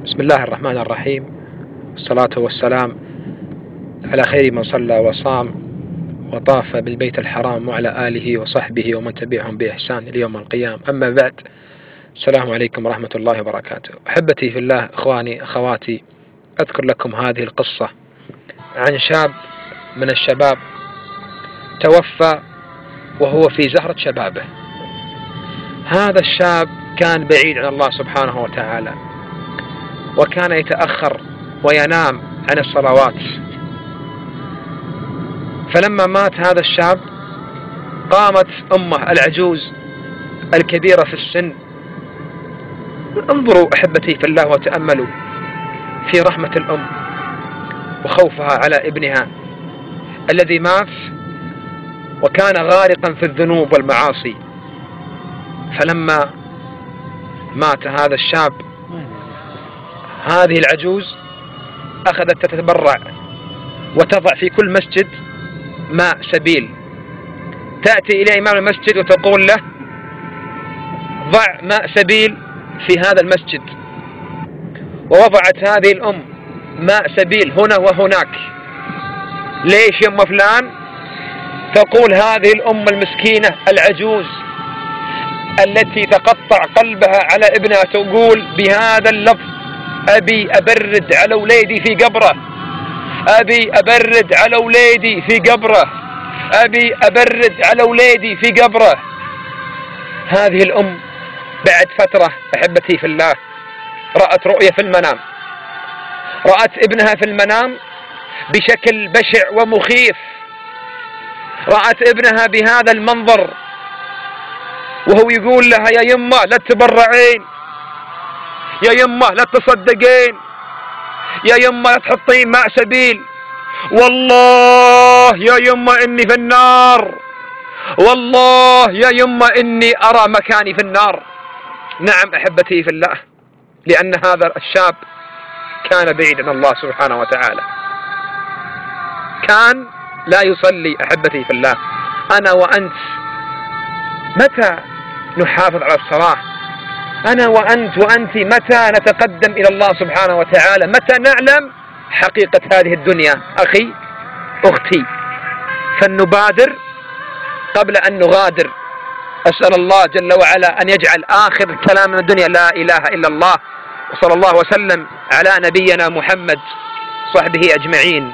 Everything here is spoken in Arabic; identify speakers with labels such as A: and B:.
A: بسم الله الرحمن الرحيم، والصلاة والسلام على خير من صلى وصام وطاف بالبيت الحرام وعلى آله وصحبه ومن تبعهم بإحسان اليوم القيام. أما بعد، السلام عليكم ورحمة الله وبركاته. أحبتي في الله، إخواني أخواتي، أذكر لكم هذه القصة عن شاب من الشباب توفى وهو في زهرة شبابه. هذا الشاب كان بعيد عن الله سبحانه وتعالى، وكان يتأخر وينام عن الصلوات. فلما مات هذا الشاب قامت أمه العجوز الكبيرة في السن. انظروا أحبتي في الله وتأملوا في رحمة الأم وخوفها على ابنها الذي مات وكان غارقا في الذنوب والمعاصي. فلما مات هذا الشاب، هذه العجوز أخذت تتبرع وتضع في كل مسجد ماء سبيل، تأتي إلى إمام المسجد وتقول له: ضع ماء سبيل في هذا المسجد. ووضعت هذه الأم ماء سبيل هنا وهناك. ليش يا أم فلان؟ تقول هذه الأم المسكينة العجوز التي تقطع قلبها على ابنها تقول بهذا اللفظ: أبي أبرد على وليدي في قبره، أبي أبرد على وليدي في قبره، أبي أبرد على وليدي في قبره. هذه الأم بعد فترة أحبتي في الله رأت رؤية في المنام، رأت ابنها في المنام بشكل بشع ومخيف، رأت ابنها بهذا المنظر وهو يقول لها: يا يمه لا تتبرعين، يا يمه لا تصدقين، يا يمه لا تحطين ماء سبيل، والله يا يمه إني في النار، والله يا يمه إني أرى مكاني في النار. نعم أحبتي في الله، لأن هذا الشاب كان بعيد عن الله سبحانه وتعالى، كان لا يصلي. أحبتي في الله، أنا وأنت متى نحافظ على الصلاة؟ أنا وأنت وأنت متى نتقدم إلى الله سبحانه وتعالى؟ متى نعلم حقيقة هذه الدنيا؟ أخي أختي، فلنبادر قبل أن نغادر. أسأل الله جل وعلا أن يجعل آخر كلامنا الدنيا لا إله إلا الله، وصلى الله وسلم على نبينا محمد صحبه أجمعين.